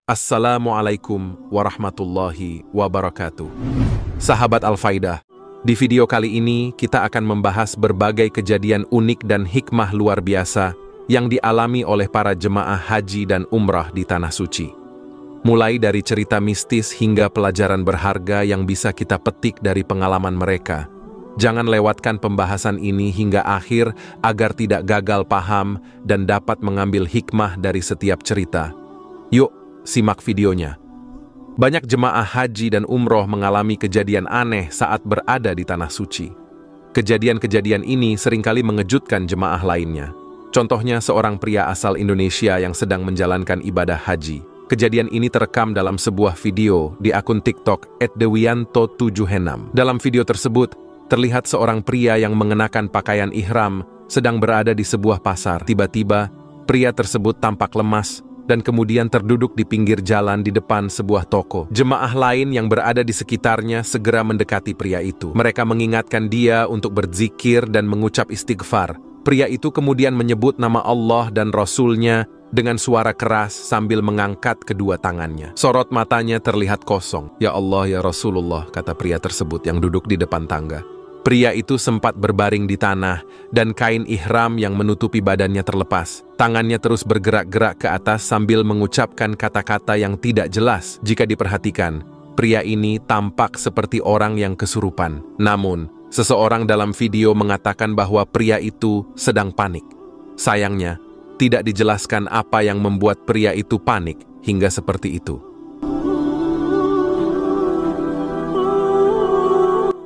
Assalamualaikum warahmatullahi wabarakatuh. Sahabat Al-Faidah, di video kali ini kita akan membahas berbagai kejadian unik dan hikmah luar biasa yang dialami oleh para jemaah haji dan umrah di Tanah Suci. Mulai dari cerita mistis hingga pelajaran berharga yang bisa kita petik dari pengalaman mereka. Jangan lewatkan pembahasan ini hingga akhir agar tidak gagal paham dan dapat mengambil hikmah dari setiap cerita. Yuk, simak videonya. Banyak jemaah haji dan umroh mengalami kejadian aneh saat berada di Tanah Suci. Kejadian-kejadian ini seringkali mengejutkan jemaah lainnya. Contohnya seorang pria asal Indonesia yang sedang menjalankan ibadah haji. Kejadian ini terekam dalam sebuah video di akun TikTok @dewianto7henam. Dalam video tersebut, terlihat seorang pria yang mengenakan pakaian ihram sedang berada di sebuah pasar. Tiba-tiba, pria tersebut tampak lemas dan kemudian terduduk di pinggir jalan di depan sebuah toko. Jemaah lain yang berada di sekitarnya segera mendekati pria itu. Mereka mengingatkan dia untuk berzikir dan mengucap istighfar. Pria itu kemudian menyebut nama Allah dan Rasul-Nya dengan suara keras sambil mengangkat kedua tangannya. Sorot matanya terlihat kosong. "Ya Allah, ya Rasulullah," kata pria tersebut yang duduk di depan tangga. Pria itu sempat berbaring di tanah dan kain ihram yang menutupi badannya terlepas. Tangannya terus bergerak-gerak ke atas sambil mengucapkan kata-kata yang tidak jelas. Jika diperhatikan, pria ini tampak seperti orang yang kesurupan. Namun, seseorang dalam video mengatakan bahwa pria itu sedang panik. Sayangnya, tidak dijelaskan apa yang membuat pria itu panik hingga seperti itu.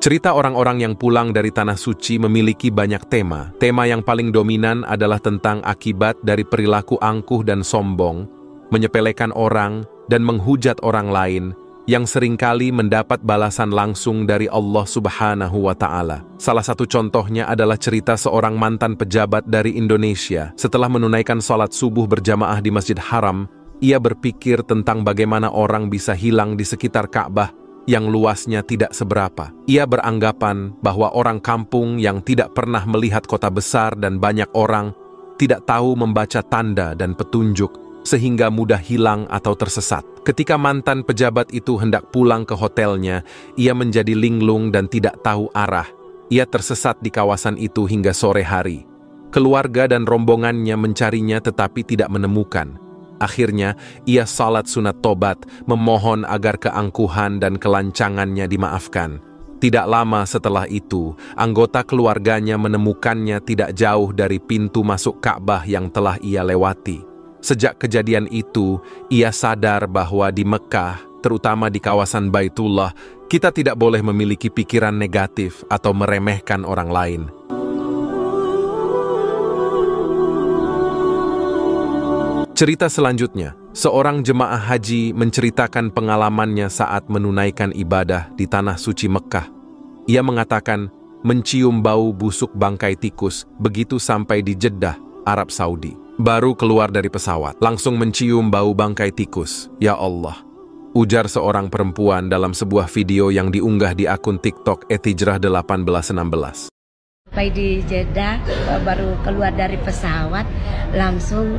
Cerita orang-orang yang pulang dari Tanah Suci memiliki banyak tema. Tema yang paling dominan adalah tentang akibat dari perilaku angkuh dan sombong, menyepelekan orang, dan menghujat orang lain, yang seringkali mendapat balasan langsung dari Allah Subhanahu wa Ta'ala. Salah satu contohnya adalah cerita seorang mantan pejabat dari Indonesia. Setelah menunaikan sholat subuh berjamaah di Masjid Haram, ia berpikir tentang bagaimana orang bisa hilang di sekitar Ka'bah yang luasnya tidak seberapa. Ia beranggapan bahwa orang kampung yang tidak pernah melihat kota besar dan banyak orang tidak tahu membaca tanda dan petunjuk sehingga mudah hilang atau tersesat. Ketika mantan pejabat itu hendak pulang ke hotelnya, ia menjadi linglung dan tidak tahu arah. Ia tersesat di kawasan itu hingga sore hari. Keluarga dan rombongannya mencarinya tetapi tidak menemukan. Akhirnya, ia salat sunat tobat, memohon agar keangkuhan dan kelancangannya dimaafkan. Tidak lama setelah itu, anggota keluarganya menemukannya tidak jauh dari pintu masuk Ka'bah yang telah ia lewati. Sejak kejadian itu, ia sadar bahwa di Mekah, terutama di kawasan Baitullah, kita tidak boleh memiliki pikiran negatif atau meremehkan orang lain. Cerita selanjutnya, seorang jemaah haji menceritakan pengalamannya saat menunaikan ibadah di Tanah Suci Mekah. Ia mengatakan mencium bau busuk bangkai tikus begitu sampai di Jeddah, Arab Saudi. Baru keluar dari pesawat, langsung mencium bau bangkai tikus. "Ya Allah," ujar seorang perempuan dalam sebuah video yang diunggah di akun TikTok @hijrah1816. Sampai di Jeddah, baru keluar dari pesawat langsung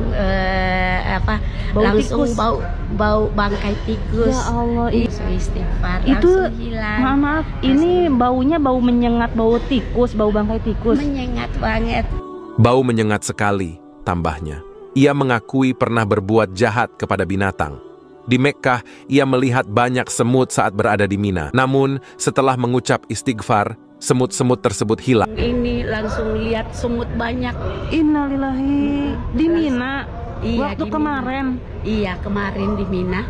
bau bangkai tikus. Ya Allah, istighfar itu langsung hilang. maaf, ini baunya bau menyengat, bau tikus, bau bangkai tikus. Menyengat banget. Bau menyengat sekali, tambahnya. Ia mengakui pernah berbuat jahat kepada binatang. Di Mekkah, ia melihat banyak semut saat berada di Mina. Namun, setelah mengucap istighfar, semut-semut tersebut hilang. Ini langsung lihat semut banyak. Innalillahi. Di Mina? Iya, waktu di kemarin? Mina. Iya, kemarin di Mina.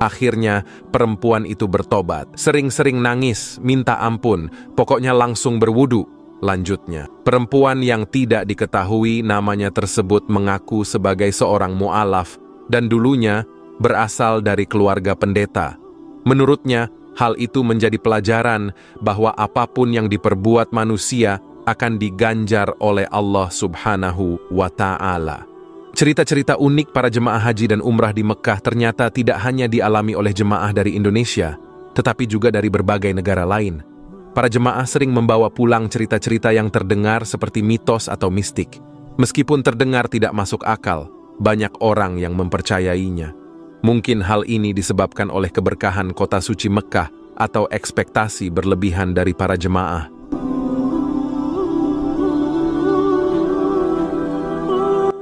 Akhirnya, perempuan itu bertobat. Sering-sering nangis, minta ampun, pokoknya langsung berwudu. Lanjutnya, perempuan yang tidak diketahui namanya tersebut mengaku sebagai seorang mu'alaf dan dulunya berasal dari keluarga pendeta. Menurutnya, hal itu menjadi pelajaran bahwa apapun yang diperbuat manusia akan diganjar oleh Allah Subhanahu wa Ta'ala. Cerita-cerita unik para jemaah haji dan umrah di Mekah ternyata tidak hanya dialami oleh jemaah dari Indonesia, tetapi juga dari berbagai negara lain. Para jemaah sering membawa pulang cerita-cerita yang terdengar seperti mitos atau mistik. Meskipun terdengar tidak masuk akal, banyak orang yang mempercayainya. Mungkin hal ini disebabkan oleh keberkahan kota suci Mekkah atau ekspektasi berlebihan dari para jemaah.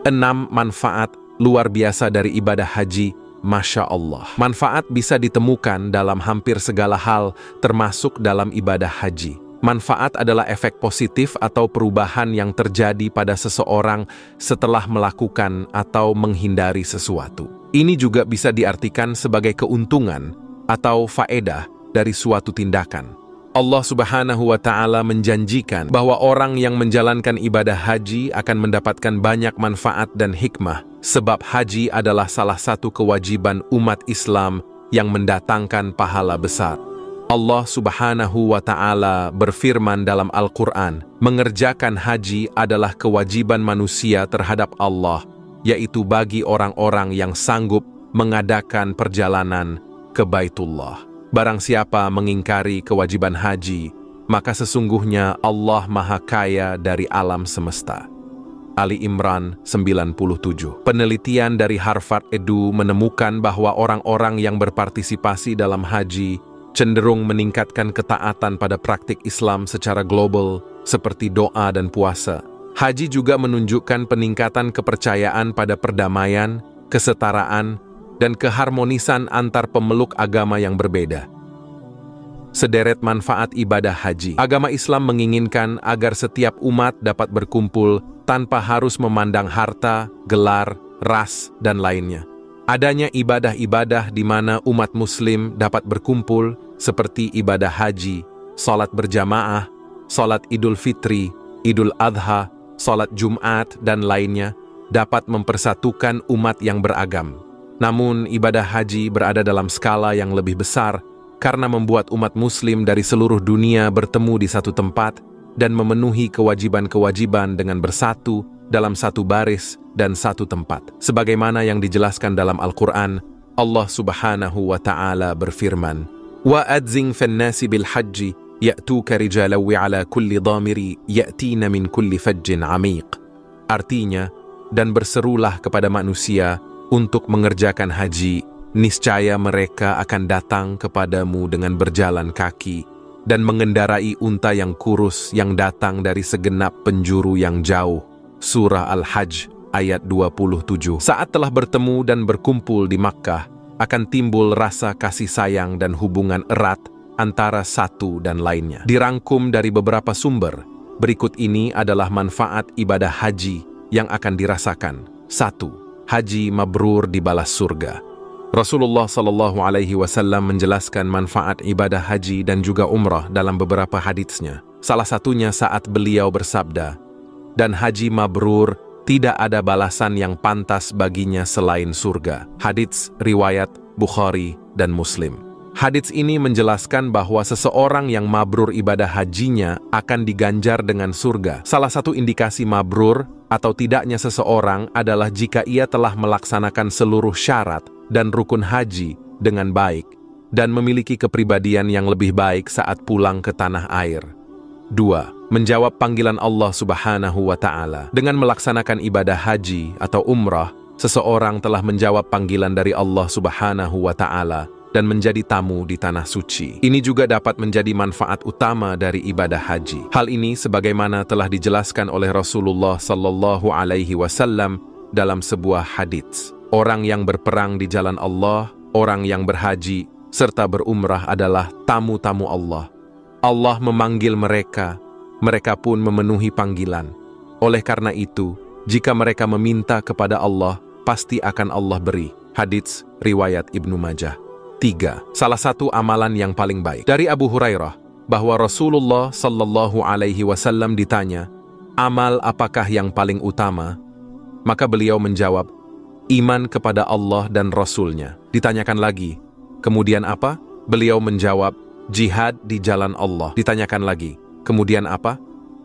6. Manfaat luar biasa dari ibadah haji. Masya Allah. Manfaat bisa ditemukan dalam hampir segala hal, termasuk dalam ibadah haji. Manfaat adalah efek positif atau perubahan yang terjadi pada seseorang setelah melakukan atau menghindari sesuatu. Ini juga bisa diartikan sebagai keuntungan atau faedah dari suatu tindakan. Allah Subhanahu wa Ta'ala menjanjikan bahwa orang yang menjalankan ibadah haji akan mendapatkan banyak manfaat dan hikmah, sebab haji adalah salah satu kewajiban umat Islam yang mendatangkan pahala besar. Allah Subhanahu wa Ta'ala berfirman dalam Al-Quran, mengerjakan haji adalah kewajiban manusia terhadap Allah, yaitu bagi orang-orang yang sanggup mengadakan perjalanan ke Baitullah. Barang siapa mengingkari kewajiban haji, maka sesungguhnya Allah Maha Kaya dari alam semesta. Ali Imran 97. Penelitian dari Harvard Edu menemukan bahwa orang-orang yang berpartisipasi dalam haji cenderung meningkatkan ketaatan pada praktik Islam secara global, seperti doa dan puasa. Haji juga menunjukkan peningkatan kepercayaan pada perdamaian, kesetaraan, dan keharmonisan antar pemeluk agama yang berbeda. Sederet manfaat ibadah haji. Agama Islam menginginkan agar setiap umat dapat berkumpul tanpa harus memandang harta, gelar, ras, dan lainnya. Adanya ibadah-ibadah di mana umat muslim dapat berkumpul seperti ibadah haji, salat berjamaah, salat Idul Fitri, Idul Adha, salat Jumat, dan lainnya dapat mempersatukan umat yang beragam. Namun, ibadah haji berada dalam skala yang lebih besar karena membuat umat muslim dari seluruh dunia bertemu di satu tempat dan memenuhi kewajiban-kewajiban dengan bersatu dalam satu baris dan satu tempat. Sebagaimana yang dijelaskan dalam Al-Quran, Allah Subhanahu wa Ta'ala berfirman, وَأَدْزِنْ فَالنَّاسِ بِالْحَجِّ يَأْتُوكَ رِجَالًا وَعَلَى كُلِّ ضَامِرِ يَأْتِينَ مِنْ كُلِّ فَجٍّ عَمِيقٍ. Artinya, dan berserulah kepada manusia untuk mengerjakan haji, niscaya mereka akan datang kepadamu dengan berjalan kaki dan mengendarai unta yang kurus yang datang dari segenap penjuru yang jauh. Surah Al-Hajj ayat 27. Saat telah bertemu dan berkumpul di Makkah, akan timbul rasa kasih sayang dan hubungan erat antara satu dan lainnya. Dirangkum dari beberapa sumber, berikut ini adalah manfaat ibadah haji yang akan dirasakan. 1. Haji mabrur dibalas surga. Rasulullah SAW menjelaskan manfaat ibadah haji dan juga umrah dalam beberapa haditsnya. Salah satunya saat beliau bersabda, dan haji mabrur tidak ada balasan yang pantas baginya selain surga. Hadits riwayat Bukhari dan Muslim. Hadits ini menjelaskan bahwa seseorang yang mabrur ibadah hajinya akan diganjar dengan surga. Salah satu indikasi mabrur atau tidaknya seseorang adalah jika ia telah melaksanakan seluruh syarat dan rukun haji dengan baik dan memiliki kepribadian yang lebih baik saat pulang ke tanah air. 2. Menjawab panggilan Allah Subhanahu wa Ta'ala. Dengan melaksanakan ibadah haji atau umrah, seseorang telah menjawab panggilan dari Allah Subhanahu wa Ta'ala dan menjadi tamu di tanah suci. Ini juga dapat menjadi manfaat utama dari ibadah haji. Hal ini sebagaimana telah dijelaskan oleh Rasulullah sallallahu alaihi wasallam dalam sebuah hadits. Orang yang berperang di jalan Allah, orang yang berhaji, serta berumrah adalah tamu-tamu Allah. Allah memanggil mereka, mereka pun memenuhi panggilan. Oleh karena itu, jika mereka meminta kepada Allah, pasti akan Allah beri. Hadits riwayat Ibnu Majah. 3. Salah satu amalan yang paling baik. Dari Abu Hurairah, bahwa Rasulullah sallallahu alaihi wasallam ditanya, amal apakah yang paling utama? Maka beliau menjawab, iman kepada Allah dan Rasul-Nya. Ditanyakan lagi, kemudian apa? Beliau menjawab, jihad di jalan Allah. Ditanyakan lagi, kemudian apa?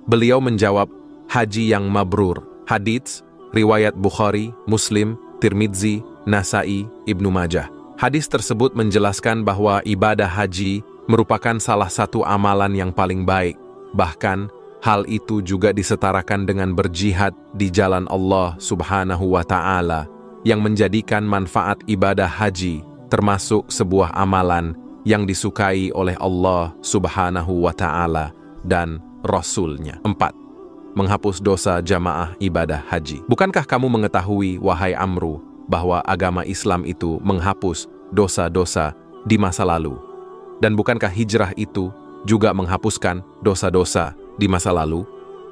Beliau menjawab, haji yang mabrur. Hadits riwayat Bukhari, Muslim, Tirmidzi, Nasai, Ibnu Majah. Hadis tersebut menjelaskan bahwa ibadah haji merupakan salah satu amalan yang paling baik. Bahkan, hal itu juga disetarakan dengan berjihad di jalan Allah Subhanahu wa Ta'ala yang menjadikan manfaat ibadah haji termasuk sebuah amalan yang disukai oleh Allah Subhanahu wa Ta'ala dan Rasul-Nya. 4. Menghapus dosa jamaah ibadah haji. Bukankah kamu mengetahui, wahai Amru, bahwa agama Islam itu menghapus dosa-dosa di masa lalu? Dan bukankah hijrah itu juga menghapuskan dosa-dosa di masa lalu?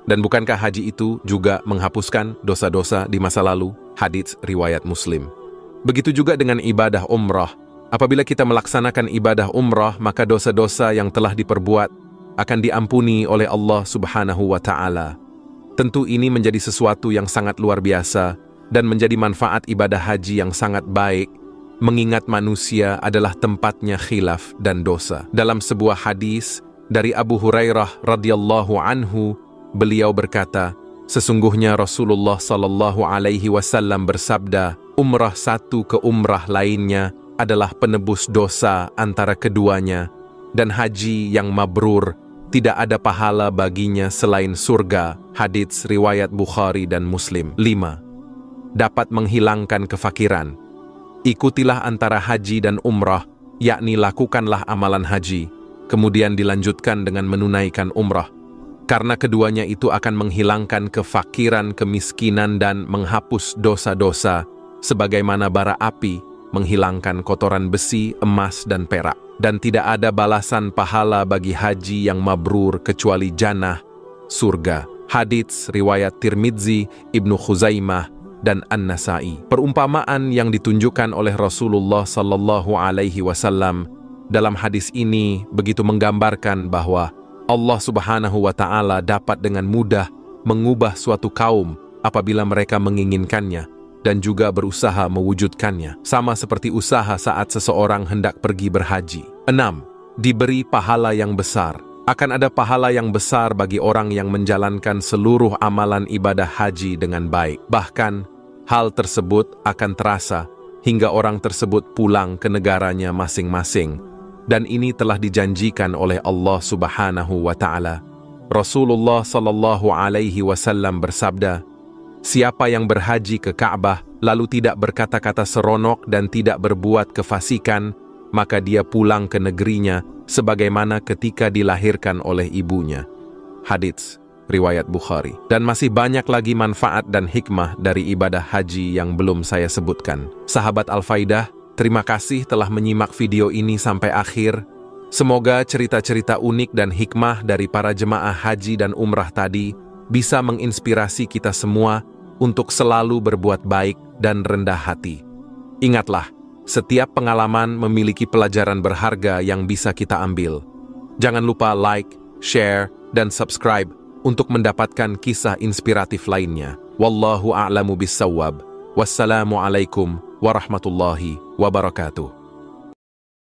Dan bukankah haji itu juga menghapuskan dosa-dosa di masa lalu? Hadits riwayat Muslim. Begitu juga dengan ibadah umrah. Apabila kita melaksanakan ibadah umrah, maka dosa-dosa yang telah diperbuat akan diampuni oleh Allah Subhanahu wa Ta'ala. Tentu ini menjadi sesuatu yang sangat luar biasa dan menjadi manfaat ibadah haji yang sangat baik, mengingat manusia adalah tempatnya khilaf dan dosa. Dalam sebuah hadis dari Abu Hurairah radhiyallahu anhu, beliau berkata, sesungguhnya Rasulullah sallallahu alaihi wasallam bersabda, umrah satu ke umrah lainnya adalah penebus dosa antara keduanya, dan haji yang mabrur tidak ada pahala baginya selain surga. Hadits riwayat Bukhari dan Muslim. 5. Dapat menghilangkan kefakiran. Ikutilah antara haji dan umrah, yakni lakukanlah amalan haji, kemudian dilanjutkan dengan menunaikan umrah. Karena keduanya itu akan menghilangkan kefakiran, kemiskinan, dan menghapus dosa-dosa, sebagaimana bara api menghilangkan kotoran besi, emas, dan perak. Dan tidak ada balasan pahala bagi haji yang mabrur kecuali jannah, surga. Hadits riwayat Tirmidzi, Ibnu Khuzaimah, dan An-Nasai. Perumpamaan yang ditunjukkan oleh Rasulullah sallallahu alaihi wasallam dalam hadis ini begitu menggambarkan bahwa Allah Subhanahu wa Ta'ala dapat dengan mudah mengubah suatu kaum apabila mereka menginginkannya dan juga berusaha mewujudkannya, sama seperti usaha saat seseorang hendak pergi berhaji. 6. Diberi pahala yang besar. Akan ada pahala yang besar bagi orang yang menjalankan seluruh amalan ibadah haji dengan baik. Bahkan, hal tersebut akan terasa hingga orang tersebut pulang ke negaranya masing-masing. Dan ini telah dijanjikan oleh Allah Subhanahu wa Ta'ala. Rasulullah sallallahu alaihi wasallam bersabda, siapa yang berhaji ke Ka'bah lalu tidak berkata-kata seronok dan tidak berbuat kefasikan, maka dia pulang ke negerinya sebagaimana ketika dilahirkan oleh ibunya. Hadits riwayat Bukhari. Dan masih banyak lagi manfaat dan hikmah dari ibadah haji yang belum saya sebutkan. Sahabat Al-Faidah, terima kasih telah menyimak video ini sampai akhir. Semoga cerita-cerita unik dan hikmah dari para jemaah haji dan umrah tadi bisa menginspirasi kita semua untuk selalu berbuat baik dan rendah hati. Ingatlah, setiap pengalaman memiliki pelajaran berharga yang bisa kita ambil. Jangan lupa like, share, dan subscribe untuk mendapatkan kisah inspiratif lainnya. Wallahu a'lamu bissawab. Wassalamualaikum warahmatullahi wabarakatuh.